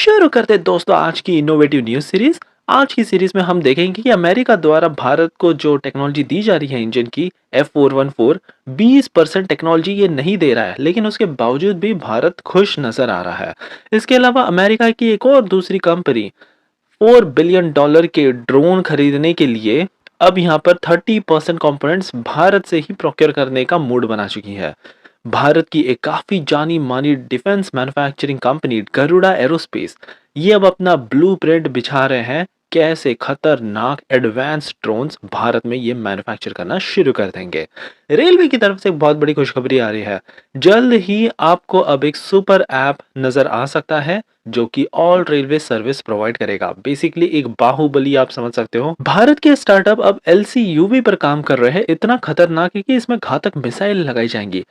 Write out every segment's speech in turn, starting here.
शुरू करते हैं दोस्तों आज की इनोवेटिव न्यूज सीरीज। आज की सीरीज में हम देखेंगे कि अमेरिका द्वारा भारत को जो टेक्नोलॉजी दी जा रही है इंजन की F414 20% टेक्नोलॉजी ये नहीं दे रहा है, लेकिन उसके बावजूद भी भारत खुश नजर आ रहा है। इसके अलावा अमेरिका की एक और दूसरी कंपनी $4 बिलियन के ड्रोन खरीदने के लिए अब यहाँ पर 30% कंपोनेंट्स भारत से ही प्रोक्योर करने का मूड बना चुकी है। भारत की एक काफी जानी मानी defence manufacturing company Garuda aerospace ये अब अपना ब्लूप्रिंट बिछा रहे हैं, कैसे खतरनाक एडवांस ड्रोन्स भारत में ये मैन्युफैक्चर करना शुरू कर देंगे। रेलवे की तरफ से एक बहुत बड़ी खुशखबरी आ रही है। जल्द ही आपको अब एक सुपर ऐप नजर आ सकता है जो कि ऑल रेलवे सर्विस प्रोवाइड करेगा। बेसिकली एक बाहुबली आप समझ सकते हो। भारत के स्टार्टअप अब LCUV पर काम कर रहे हैं। इतना खतरनाक है कि इसमें घातक मिसाइल लगाई जाएंगी।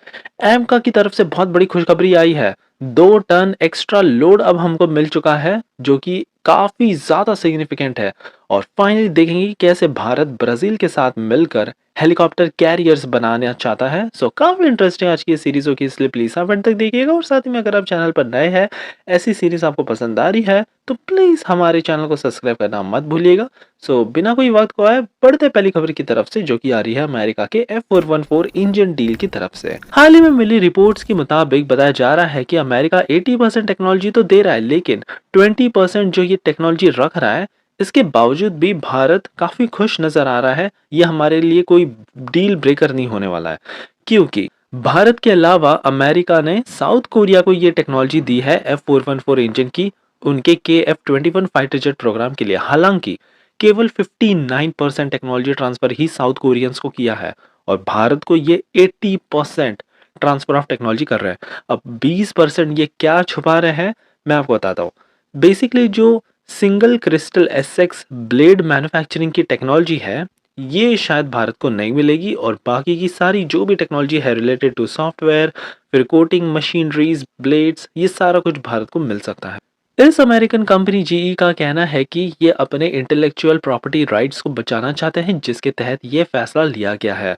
एमका की तरफ से बहुत बड़ी खुशखबरी आई है। 2 टन एक्स्ट्रा लोड अब हमको मिल चुका है जो कि काफी ज्यादा सिग्निफिकेंट है। और फाइनली देखेंगे कि कैसे भारत ब्राजील के साथ मिलकर हेलीकॉप्टर कैरियर्स बनाना चाहता है। सो काफी इंटरेस्टिंग आज की सीरीज होगी, इसलिए प्लीज आप एंड तक देखिएगा। और साथ ही में अगर आप चैनल पर नए हैं, ऐसी सीरीज आपको पसंद आ रही है तो प्लीज हमारे चैनल को सब्सक्राइब करना मत भूलिएगा। सो बिना कोई वक्त को आए बढ़ते पहली खबर की तरफ से, जो कि आ रही है अमेरिका के F414 इंजन डील की तरफ से। हाल ही में मिली रिपोर्ट्स के मुताबिक बताया जा रहा है कि अमेरिका 80% टेक्नोलॉजी तो दे रहा है, लेकिन 20% जो ये टेक्नोलॉजी रख रहा है, इसके बावजूद भी भारत काफी खुश नजर आ रहा है। ये हमारे लिए कोई डील ब्रेकर नहीं होने वाला है, क्योंकि भारत के अलावा अमेरिका ने साउथ कोरिया को ये टेक्नोलॉजी दी है F414 इंजन की, उनके KF-21 फाइटर जेट प्रोग्राम के लिए। हालांकि केवल 59% टेक्नोलॉजी ट्रांसफर ही साउथ कोरियंस को किया है और भारत को ये 80% ट्रांसफर ऑफ टेक्नोलॉजी कर रहे हैं। अब 20% ये क्या छुपा रहे हैं, मैं आपको बताता हूँ। बेसिकली जो single crystal SX blade manufacturing की टेक्नोलॉजी है, ये शायद भारत को नहीं मिलेगी, और बाकी की सारी जो भी टेक्नोलॉजी है रिलेटेड टू सॉफ्टवेयर, फिर मशीनरीज, ब्लेड्स, ये सारा कुछ भारत को मिल सकता है। इस अमेरिकन कंपनी GE का कहना है कि ये अपने इंटेलेक्चुअल प्रॉपर्टी राइट्स को बचाना चाहते हैं, जिसके तहत ये फैसला लिया गया है।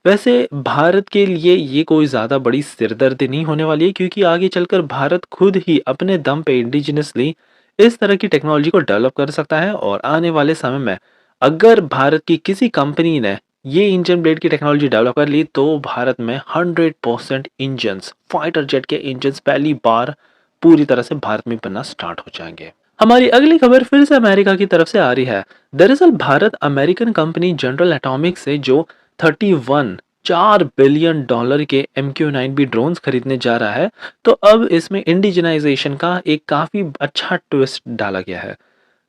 वैसे भारत के लिए ये कोई ज़्यादा बड़ी सिरदर्दी नहीं होने वाली है, क्योंकि आगे चलकर भारत खुद ही अपने दम पे इंडिजिनसली इस तरह की टेक्नोलॉजी को डेवलप कर सकता है। और आने वाले समय में अगर भारत की किसी कंपनी ने ये इंजन ब्लेड की टेक्नोलॉजी डेवलप कर ली, तो भारत में 100% इंजन्स, फाइटर जेट के इंजन्स पहली बार पूरी तरह से भारत में बनना स्टार्ट हो जाएंगे। हमारी अगली खबर फिर से अमेरिका की तरफ से आ रही है। दरअसल Bharat American company general atomic से जो 31 $4 बिलियन के MQ-9B ड्रोन्स खरीदने जा रहा है, तो अब इसमें इंडिजिनाइजेशन का एक काफी अच्छा ट्विस्ट डाला गया है।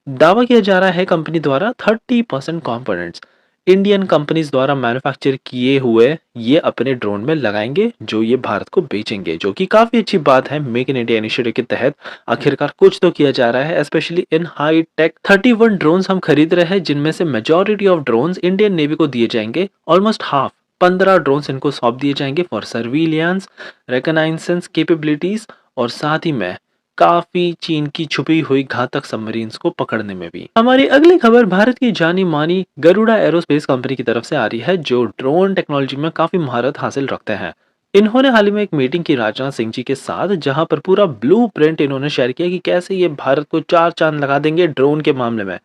दावा किया जा रहा है कंपनी द्वारा 30% कंपोनेंट्स इंडियन कंपनीज द्वारा मैन्युफैक्चर किए हुए ये अपने ड्रोन में लगाएंगे, जो ये भारत को बेचेंगे, जो कि काफी अच्छी बात है। मेक इन इंडिया इनिशिएटिव के तहत आखिरकार कुछ तो किया जा रहा है। Specially in high tech 31 drones हम खरीद रहे हैं, जिनमें से majority of drones Indian navy को दिए जाएंगे। ऑलमोस्ट हाफ 15 ड्रोन्स इनको सौंप दिए जाएंगे फॉर सर्विलियंस, रिकॉग्नाइजेंस कैपेबिलिटीज, और साथ ही में काफी चीन की छुपी हुई घातक सबमरीन्स को पकड़ने में भी। हमारी अगली खबर भारत की जानी मानी गरुड़ा एरोस्पेस कंपनी की तरफ से आ रही है, जो ड्रोन टेक्नोलॉजी में काफी महारत हासिल रखते हैं। इन्होंने हाल ही में एक मीटिंग की राजनाथ सिंह जी के साथ, जहां पर पूरा ब्लूप्रिंट इन्होंने शेयर किया कि कैसे ये भारत को 4 चांद लगा देंगे ड्रोन के मामले में।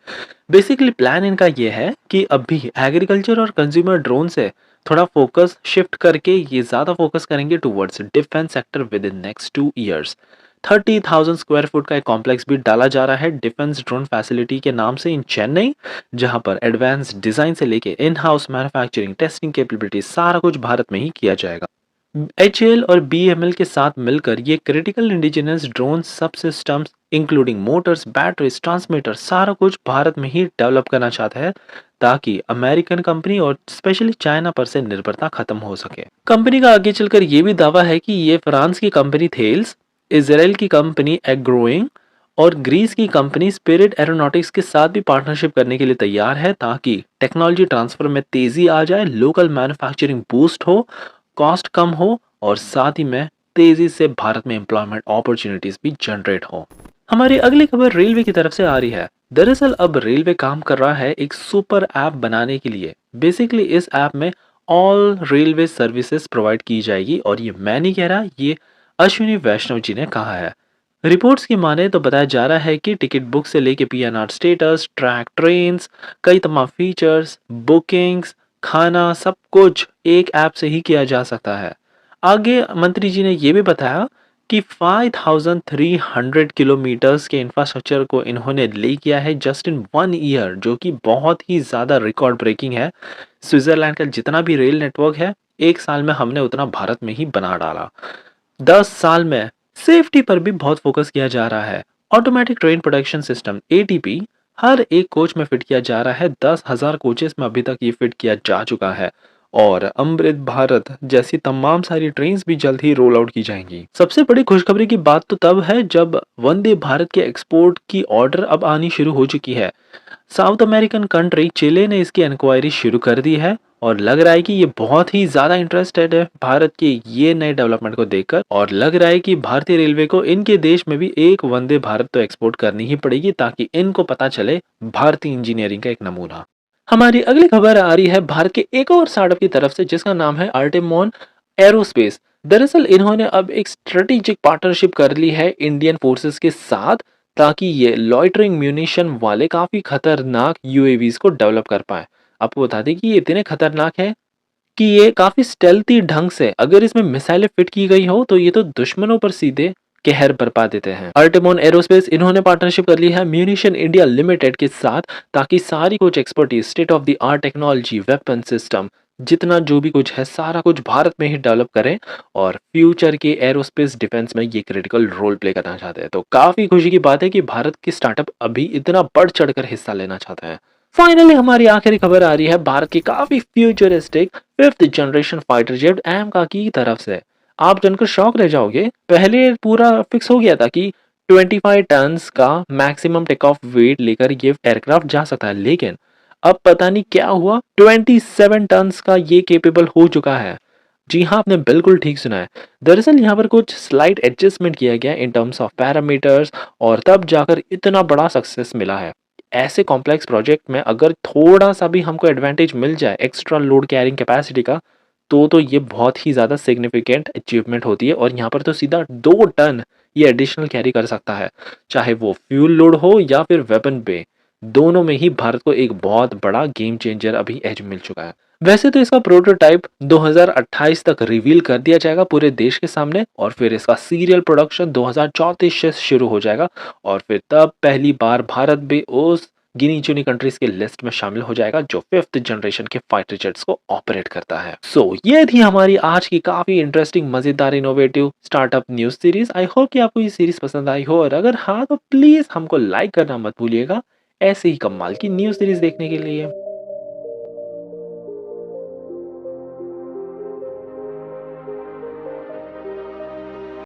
बेसिकली प्लान इनका ये है कि अभी एग्रीकल्चर और कंज्यूमर ड्रोन से थोड़ा फोकस शिफ्ट करके ये ज्यादा फोकस करेंगे towards defence sector with in next 2 years. 30,000 square foot का एक कॉम्प्लेक्स भी डाला जा रहा है डिफेंस ड्रोन फैसिलिटी के नाम से इन चेन्नई, जहां पर एडवांस डिजाइन से लेके in house manufacturing, testing capability सारा कुछ भारत में ही किया जाएगा। HAL और BML के साथ मिलकर ये क्रिटिकल इंडिजिनस ड्रोन सब systems including Motors, batteries, transmitter सारा कुछ भारत में ही डेवलप करना चाहता है, ताकि अमेरिकन कंपनी और स्पेशली चाइना पर से निर्भरता खत्म हो सके। कंपनी का आगे चलकर ये भी दावा है कि ये फ्रांस की कंपनी थेल्स, इजराइल की कंपनी एग्रोइंग और ग्रीस की कंपनी स्पिरिट एरोनॉटिक्स के साथ भी पार्टनरशिप करने के लिए तैयार है, ताकि टेक्नोलॉजी ट्रांसफर में तेजी आ जाए, लोकल मैन्युफैक्चरिंग बूस्ट हो, कॉस्ट कम हो, और साथ ही में तेजी से भारत में एम्प्लॉयमेंट अपॉर्चुनिटीज भी जनरेट हो। हमारी अगली खबर रेलवे की तरफ से आ रही है। दरअसल अब रेलवे काम कर रहा है एक सुपर ऐप बनाने के लिए। बेसिकली इस ऐप में ऑल रेलवे सर्विसेज प्रोवाइड की जाएगी, और ये मैं नहीं कह रहा, ये अश्विनी वैष्णव जी ने कहा है। रिपोर्ट्स की माने तो बताया जा रहा है कि टिकट बुक से लेके पीएनआर स्टेटस, ट्रैक ट्रेन्स, कई तमाम फीचर्स, बुकिंग्स, खाना सब कुछ एक ऐप से ही किया जा सकता है। आगे मंत्री जी ने ये भी बताया कि 5300 किलोमीटर्स के इंफ्रास्ट्रक्चर को इन्होंने ले किया है जस्ट इन 1 ईयर, जो कि बहुत ही ज़्यादा रिकॉर्ड ब्रेकिंग है। स्विट्ज़रलैंड का जितना भी रेल नेटवर्क है, 1 साल में हमने उतना भारत में ही बना डाला। 10 साल में सेफ्टी पर भी बहुत फोकस किया जा रहा है। Automatic train production system ATP हर एक कोच में फिट किया जा रहा है। 10,000 कोचेस में अभी तक ये फिट किया जा चुका है और अमृत भारत जैसी तमाम सारी ट्रेन्स भी जल्द ही रोल आउट की जाएंगी। सबसे बड़ी खुशखबरी की बात तो तब है जब वंदे भारत के एक्सपोर्ट की ऑर्डर अब आनी शुरू हो चुकी है। साउथ अमेरिकन कंट्री चिले ने इसकी इंक्वायरी शुरू कर दी है और लग रहा है कि ये बहुत ही ज़्यादा इंटरेस्टेड है भारत के ये नए डेवलपमेंट को देखकर, और लग रहा है कि भारतीय रेलवे को इनके देश में भी एक वंदे भारत तो एक्सपोर्ट करनी ही पड़ेगी ताकि इनको पता चले भारतीय इंजीनियरिंग का एक नमूना। हमारी अगली खबर आ रही है भारत के एक और स्टार्टअप की तरफ से जिसका नाम है आर्टेमोन एरोस्पेस। दरअसल इन्होंने अब एक स्ट्रेटेजिक पार्टनरशिप कर ली है इंडियन फोर्सेस के साथ ताकि ये लॉइटरिंग म्यूनिशन वाले काफी खतरनाक यूएवीज को डेवलप कर पाए। आपको बता दें कि ये इतने खतरनाक है कि ये काफी स्टेल्थी ढंग से अगर इसमें मिसाइलें फिट की गई हो तो ये तो दुश्मनों पर सीधे कहर बरपा देते हैं। अर्टिमोन एरोस्पेस इन्होंने पार्टनरशिप कर ली है म्यूनिशन इंडिया लिमिटेड के साथ ताकि सारी कुछ expertise, state of the art technology, weapon system, जितना जो भी कुछ है सारा कुछ भारत में ही डेवलप करें और फ्यूचर के एरोस्पेस डिफेंस में ये क्रिटिकल रोल प्ले करना चाहते हैं। तो काफी खुशी की बात है कि भारत के स्टार्टअप अभी इतना बढ़ चढ़कर हिस्सा लेना चाहते हैं। फाइनली हमारी आखिरी खबर आ रही है भारत की काफी futuristic 5th generation fighter jet AMCA की तरफ से। आप जानकर शॉक रह जाओगे, पहले पूरा फिक्स हो गया था कि 25 टन्स का मैक्सिमम टेक ऑफ वेट लेकर ये एयरक्राफ्ट जा सकता है, लेकिन अब पता नहीं क्या हुआ, 27 टन्स का ये केपेबल हो चुका है। जी हाँ, आपने बिल्कुल ठीक सुना है। दरअसल यहाँ पर कुछ स्लाइट एडजस्टमेंट किया गया इन टर्म्स ऑफ पैरामीटर्स और तब जाकर इतना बड़ा सक्सेस मिला है। ऐसे कॉम्प्लेक्स प्रोजेक्ट में अगर थोड़ा सा भी हमको एडवांटेज मिल जाए एक्स्ट्रा लोड कैरिंग कैपेसिटी का, तो ये बहुत ही ज़्यादा सिग्निफिकेंट अचीवमेंट होती है और यहाँ पर तो सीधा 2 टन ये एडिशनल कैरी कर सकता है, चाहे वो फ्यूल लोड हो या फिर वेपन बे। दोनों में ही भारत को एक बहुत बड़ा गेम चेंजर अभी एज मिल चुका है। वैसे तो इसका प्रोटोटाइप 2028 तक रिवील कर दिया जाएगा पूरे देश के सामने और फिर इसका सीरियल प्रोडक्शन 2034 से शुरू हो जाएगा और फिर तब पहली बार भारत भी उस गिनी चुनी कंट्रीज के लिस्ट में शामिल हो जाएगा जो 5th जनरेशन के फाइटर जेट्स को ऑपरेट करता है। ये थी हमारी आज की काफी इंटरेस्टिंग, मजेदार, innovative startup news series. I hope कि आपको ये सीरीज पसंद आई हो और अगर हाँ तो प्लीज हमको लाइक करना मत भूलिएगा ऐसे ही कमाल की न्यूज सीरीज देखने के लिए।